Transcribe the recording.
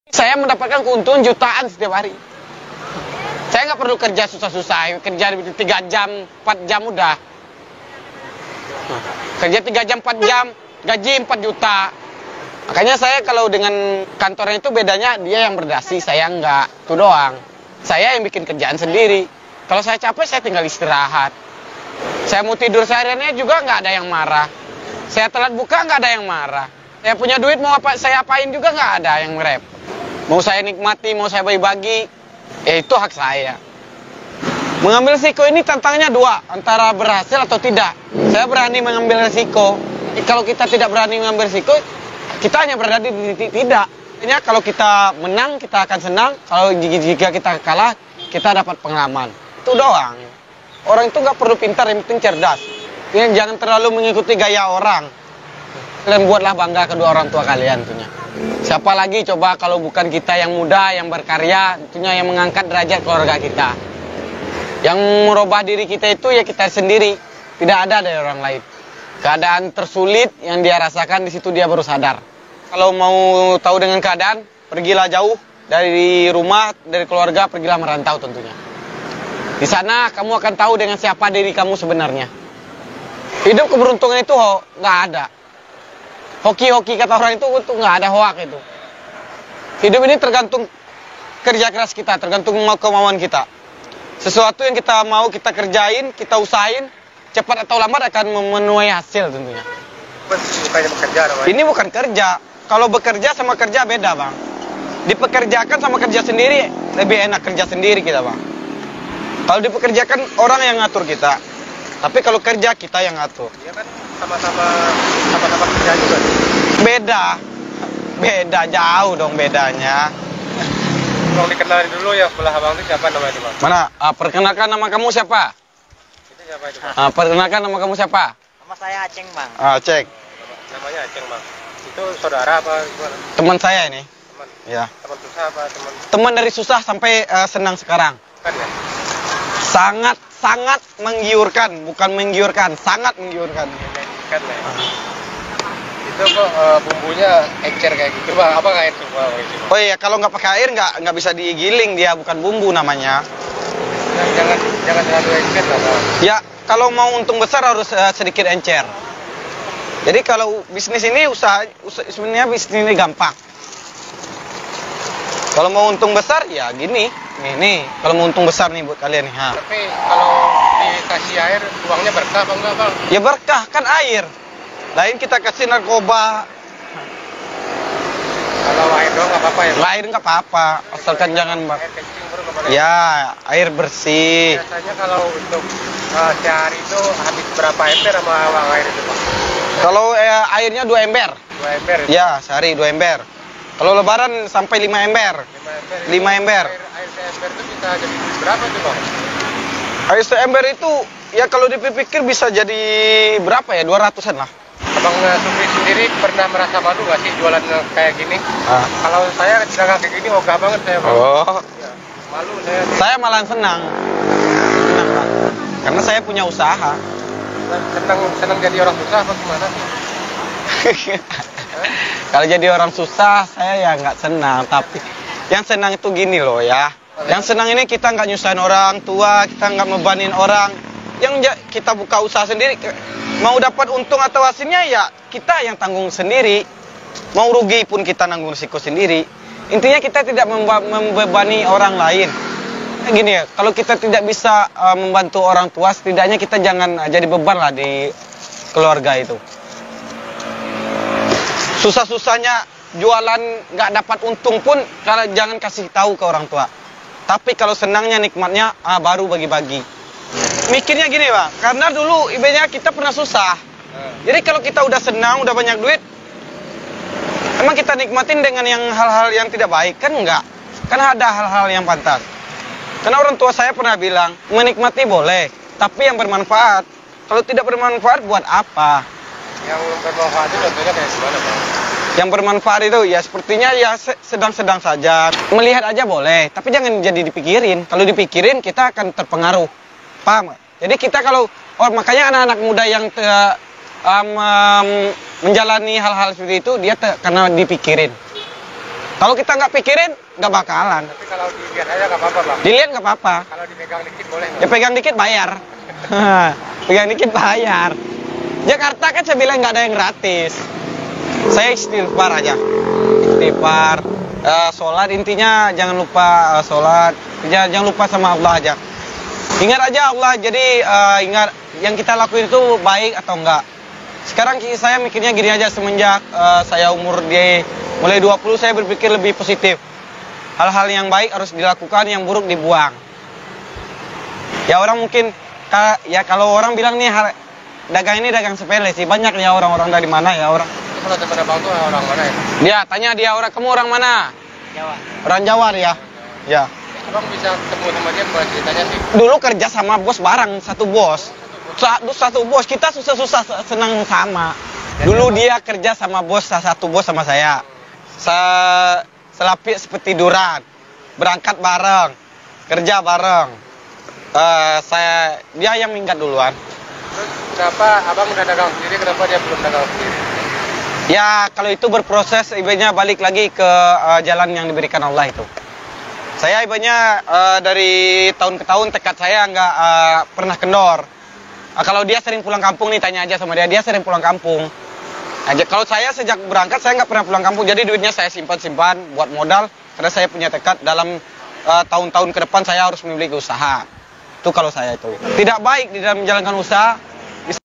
Saya mendapatkan keuntungan jutaan setiap hari. Saya nggak perlu kerja susah-susah, kerja 3 jam, 4 jam udah. Kerja 3 jam, 4 jam, gaji 4 juta. Makanya saya kalau dengan kantornya itu bedanya dia yang berdasi, saya enggak. Itu doang. Saya yang bikin kerjaan sendiri. Kalau saya capek, saya tinggal istirahat. Saya mau tidur sehariannya juga nggak ada yang marah. Saya telat buka nggak ada yang marah. Saya punya duit mau apa saya apain juga nggak ada yang repot. Mau saya nikmati, mau saya bagi-bagi, ya itu hak saya. Mengambil risiko ini tantangannya 2, antara berhasil atau tidak. Saya berani mengambil risiko. Kalau kita tidak berani mengambil risiko, kita hanya berada di titik tidak. Artinya kalau kita menang, kita akan senang. Kalau jika kita kalah, kita dapat pengalaman. Itu doang. Orang itu nggak perlu pintar, yang penting cerdas. Jangan terlalu mengikuti gaya orang. Kalian buatlah bangga kedua orang tua kalian tentunya. Siapa lagi coba kalau bukan kita yang muda, yang berkarya, tentunya yang mengangkat derajat keluarga kita. Yang merubah diri kita itu ya kita sendiri. Tidak ada dari orang lain. Keadaan tersulit yang dia rasakan, di situ dia baru sadar. Kalau mau tahu dengan keadaan, pergilah jauh dari rumah, dari keluarga, pergilah merantau tentunya. Di sana kamu akan tahu dengan siapa diri kamu sebenarnya. Hidup keberuntungan itu nggak ada. Hoki-hoki kata orang itu nggak ada, hoak itu. Hidup ini tergantung kerja keras kita, tergantung kemauan kita. Sesuatu yang kita mau kita kerjain, kita usahain, cepat atau lambat akan memenuhi hasil tentunya. Bukannya bekerja, ini bukan kerja. Kalau bekerja sama kerja beda, Bang. Dipekerjakan sama kerja sendiri, lebih enak kerja sendiri kita, Bang. Kalau dipekerjakan orang yang ngatur kita. Tapi kalau kerja kita yang ngatur. Iya kan sama-sama kerja juga. Beda jauh dong bedanya. Mau dikenalin dulu ya sebelah abang itu siapa namanya itu, Bang? Mana? Perkenalkan nama kamu siapa? Itu siapa itu, Bang? Perkenalkan nama kamu siapa? Nama saya Aceng, Bang. Cek. Namanya Aceng, Bang. Itu saudara apa gimana? Teman saya ini. Teman. Ya. Teman susah apa teman? Teman dari susah sampai senang sekarang. Kan ya? Sangat menggiurkan, bukan menggiurkan, sangat menggiurkan. Kan ya? Itu kok bumbunya encer kayak gitu, Bang. Apa kayak itu, Bang? Oh iya, kalau nggak pakai air nggak bisa digiling, dia bukan bumbu namanya. Jangan terlalu encer lah, Bang. Ya, kalau mau untung besar harus sedikit encer. Jadi kalau bisnis ini sebenarnya bisnis ini gampang. Kalau mau untung besar ya gini, nih. Kalau mau untung besar nih buat kalian nih. Tapi kalau dikasih air, uangnya berkah apa enggak, Bang? Ya berkah kan air. Lain kita kasih narkoba. Kalau air doang nggak apa-apa ya, Bang? Air nggak apa-apa, asalkan jangan Air kencing baru nggak boleh. ya air bersih. Biasanya kalau untuk sehari itu habis berapa ember sama uang air itu, Pak? Kalau airnya 2 ember. 2 ember itu? Ya, sehari 2 ember. Kalau lebaran sampai 5 ember. 5 ember. Air seember itu bisa jadi berapa tuh, Bang? Air seember itu ya kalau dipikir bisa jadi berapa ya? 200-an lah. Abang Supri sendiri pernah merasa malu nggak sih jualan kayak gini? Kalau saya dagang kayak gini ogah banget saya, Bang. Oh. Ya, malu saya. Saya malah senang. Senang, Bang. Karena saya punya usaha. Senang jadi orang susah apa gimana? Kalau jadi orang susah, saya ya nggak senang. Tapi yang senang itu gini loh ya. Yang senang ini kita nggak nyusahin orang tua, kita nggak membebanin orang. Yang kita buka usaha sendiri, mau dapat untung atau hasilnya ya kita yang tanggung sendiri. Mau rugi pun kita nanggung risiko sendiri. Intinya kita tidak membebani orang lain. Gini ya, kalau kita tidak bisa membantu orang tua, setidaknya kita jangan jadi beban lah di keluarga itu. Susah-susahnya jualan nggak dapat untung pun kalau jangan kasih tahu ke orang tua. Tapi kalau senangnya nikmatnya baru bagi-bagi. Mikirnya gini, Bang, karena dulu ibunya kita pernah susah. Jadi kalau kita udah senang, udah banyak duit, emang kita nikmatin dengan yang hal-hal yang tidak baik kan enggak? Kan ada hal-hal yang pantas. Karena orang tua saya pernah bilang, menikmati boleh, tapi yang bermanfaat. Kalau tidak bermanfaat, buat apa? Yang bermanfaat itu contohnya kayak gimana, Bang? Yang bermanfaat itu ya sepertinya ya sedang-sedang saja. Melihat aja boleh, tapi jangan jadi dipikirin. Kalau dipikirin, kita akan terpengaruh. Paham? Jadi kita kalau, makanya anak-anak muda yang menjalani hal-hal seperti itu, dia karena dipikirin. Kalau kita nggak pikirin, nggak bakalan. Tapi kalau dilihat aja nggak apa-apa bang. Dilihat nggak apa-apa. Kalau dipegang dikit boleh nggak? Ya pegang dikit bayar. Pegang dikit bayar. Jakarta kan saya bilang nggak ada yang gratis. Saya istighfar aja. Istighfar. Sholat intinya jangan lupa sholat. Jangan lupa sama Allah aja. Ingat aja Allah. Jadi ingat yang kita lakuin itu baik atau enggak. Sekarang saya mikirnya gini aja, semenjak saya umur mulai 20 saya berpikir lebih positif. Hal-hal yang baik harus dilakukan, yang buruk dibuang. Ya orang mungkin ya kalau orang bilang nih dagang ini dagang sepele sih. Banyak ya orang-orang dari mana ya orang. Kalau teman abang tuh orang mana ya? Dia tanya kamu orang mana? Jawa. Orang Jawa ya. Ya. Abang bisa ketemu sama dia buat ceritanya sih. Dulu kerja sama bos bareng, satu bos. Satu bos, kita susah-susah senang sama. Dulu dia kerja sama bos, satu bos sama saya. Selapis seperti tiduran. Berangkat bareng, kerja bareng. Dia yang minggat duluan. Terus kenapa abang udah dagang sendiri, kenapa dia belum dagang sendiri? Ya kalau itu berproses, ibaratnya balik lagi ke jalan yang diberikan Allah itu. Saya ibaratnya dari tahun ke tahun tekad saya nggak pernah kendor. Kalau dia sering pulang kampung nih, tanya aja sama dia sering pulang kampung. Kalau saya sejak berangkat saya nggak pernah pulang kampung, jadi duitnya saya simpan buat modal karena saya punya tekad dalam tahun-tahun ke depan saya harus memiliki usaha. Itu kalau saya itu. Tidak baik di dalam menjalankan usaha